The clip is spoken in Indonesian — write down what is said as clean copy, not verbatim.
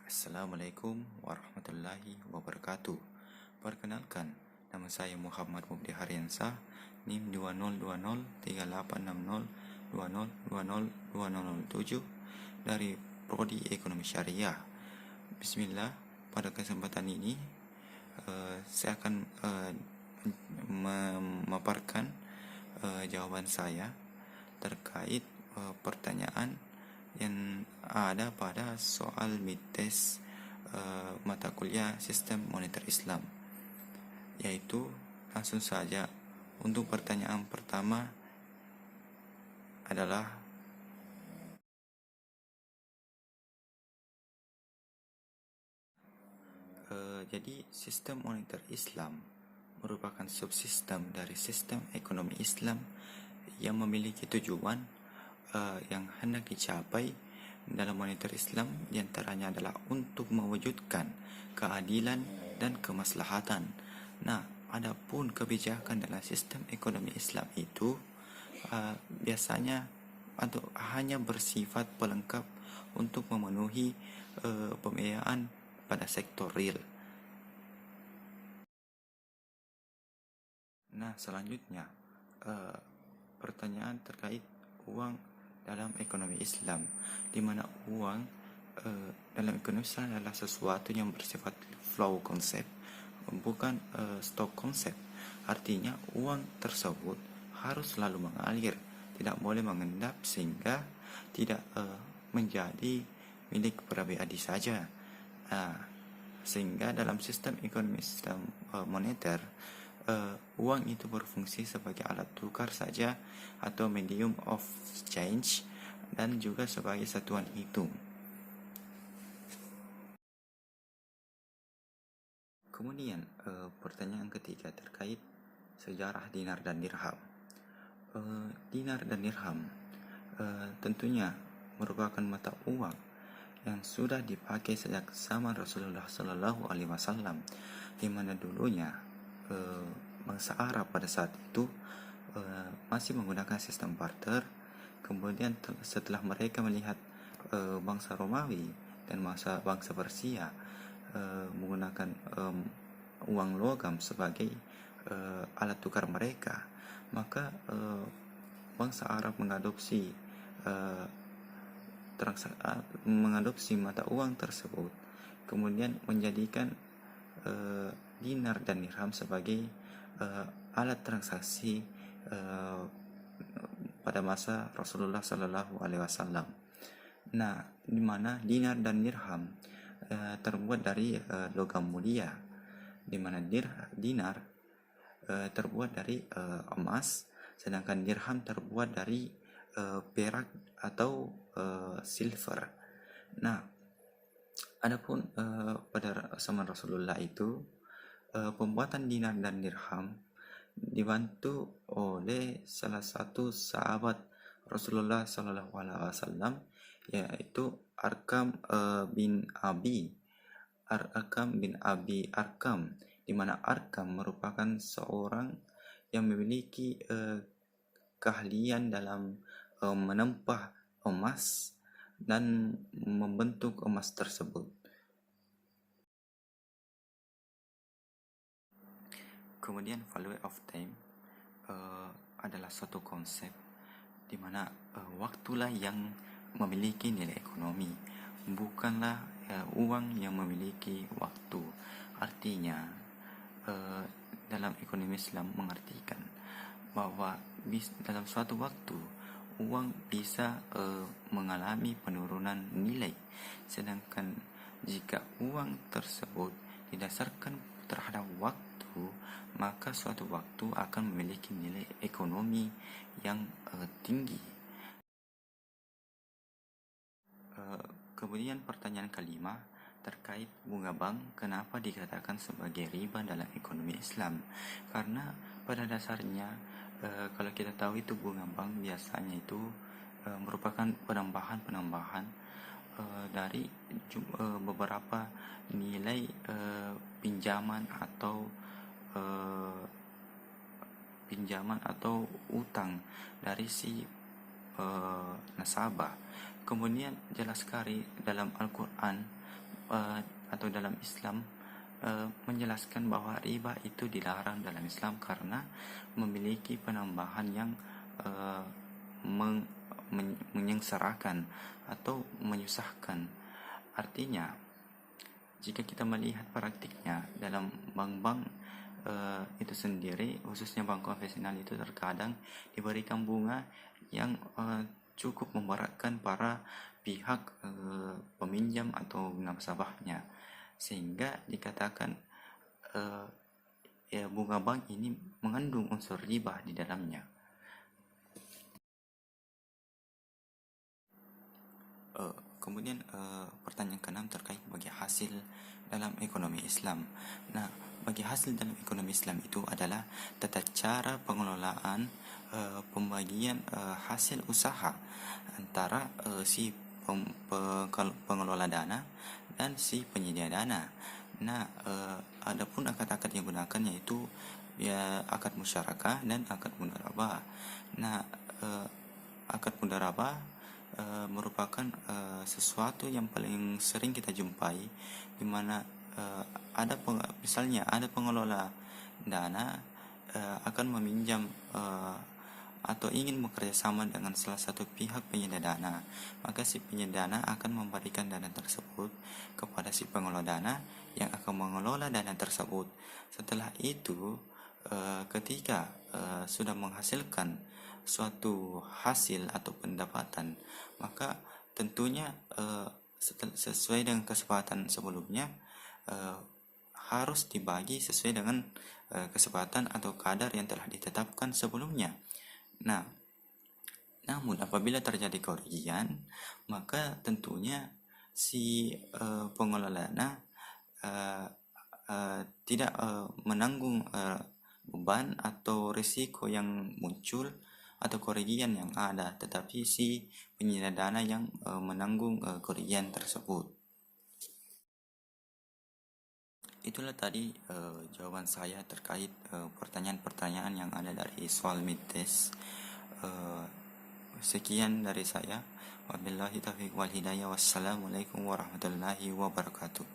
Assalamualaikum warahmatullahi wabarakatuh. Perkenalkan, nama saya Muhammad Mubdi Haryansa, NIM 20202020202007 dari Prodi Ekonomi Syariah. Bismillah, pada kesempatan ini saya akan memaparkan jawaban saya terkait pertanyaan yang ada pada soal midtest mata kuliah Sistem Moneter Islam, yaitu langsung saja untuk pertanyaan pertama adalah jadi Sistem Moneter Islam merupakan subsistem dari sistem ekonomi Islam yang memiliki tujuan yang hendak dicapai dalam moneter Islam, diantaranya adalah untuk mewujudkan keadilan dan kemaslahatan. Nah, adapun kebijakan dalam sistem ekonomi Islam itu biasanya atau hanya bersifat pelengkap untuk memenuhi pembiayaan pada sektor real. Nah, selanjutnya pertanyaan terkait uang dalam ekonomi Islam, di mana uang dalam ekonomi Islam adalah sesuatu yang bersifat flow konsep, bukan stock konsep. Artinya uang tersebut harus selalu mengalir, tidak boleh mengendap sehingga tidak menjadi milik pribadi saja. Sehingga dalam sistem ekonomi Islam moneter, uang itu berfungsi sebagai alat tukar saja atau medium of change, dan juga sebagai satuan hitung. Kemudian pertanyaan ketiga terkait sejarah dinar dan dirham. Dinar dan dirham tentunya merupakan mata uang yang sudah dipakai sejak zaman Rasulullah Sallallahu Alaihi Wasallam, di mana dulunya bangsa Arab pada saat itu masih menggunakan sistem barter. Kemudian setelah mereka melihat bangsa Romawi dan bangsa Persia menggunakan uang logam sebagai alat tukar mereka, maka bangsa Arab mengadopsi mata uang tersebut, kemudian menjadikan dinar dan dirham sebagai alat transaksi pada masa Rasulullah Sallallahu Alaihi Wasallam. Nah, di mana dinar dan dirham terbuat dari logam mulia, di mana dinar terbuat dari emas, sedangkan dirham terbuat dari perak atau silver. Nah, adapun pada zaman Rasulullah itu pembuatan dinar dan dirham dibantu oleh salah satu sahabat Rasulullah Sallallahu Alaihi Wasallam, yaitu Arkam bin Abi Arkam, di mana Arkam merupakan seorang yang memiliki keahlian dalam menempah emas dan membentuk emas tersebut. Kemudian value of time adalah suatu konsep di mana waktulah yang memiliki nilai ekonomi, bukanlah uang yang memiliki waktu. Artinya dalam ekonomi Islam mengartikan bahwa dalam suatu waktu uang bisa mengalami penurunan nilai, sedangkan jika uang tersebut didasarkan terhadap waktu, maka suatu waktu akan memiliki nilai ekonomi yang tinggi. Kemudian pertanyaan kelima terkait bunga bank, kenapa dikatakan sebagai riba dalam ekonomi Islam? Karena pada dasarnya kalau kita tahu itu bunga bank biasanya itu merupakan penambahan dari beberapa nilai pinjaman atau utang dari si nasabah. Kemudian jelas sekali dalam Al-Quran atau dalam Islam menjelaskan bahwa riba itu dilarang dalam Islam karena memiliki penambahan yang menyengsarakan atau menyusahkan. Artinya, jika kita melihat praktiknya dalam bank-bank itu sendiri, khususnya bank konvensional, itu terkadang diberikan bunga yang cukup memberatkan para pihak peminjam atau nasabahnya, sehingga dikatakan bunga bank ini mengandung unsur riba di dalamnya. Kemudian pertanyaan keenam terkait bagi hasil dalam ekonomi Islam. Nah, bagi hasil dalam ekonomi Islam itu adalah tata cara pengelolaan pembagian hasil usaha antara si pengelola dana dan si penyedia dana. Nah, adapun akad-akad yang digunakan yaitu ya akad musyarakah dan akad mudharabah. Nah, akad mudharabah merupakan sesuatu yang paling sering kita jumpai, di mana misalnya ada pengelola dana akan meminjam atau ingin bekerjasama dengan salah satu pihak penyedia dana, maka si penyedia dana akan memberikan dana tersebut kepada si pengelola dana yang akan mengelola dana tersebut. Setelah itu, ketika sudah menghasilkan suatu hasil atau pendapatan, maka tentunya sesuai dengan kesepakatan sebelumnya harus dibagi sesuai dengan kesepakatan atau kadar yang telah ditetapkan sebelumnya. Nah, namun apabila terjadi kerugian, maka tentunya si pengelola dana tidak menanggung beban atau risiko yang muncul atau kerugian yang ada, tetapi si penyedia dana yang menanggung kerugian tersebut. Itulah tadi jawaban saya terkait pertanyaan-pertanyaan yang ada dari soal midtest. Sekian dari saya. Wabillahi taufiq wal hidayah. Wassalamualaikum warahmatullahi wabarakatuh.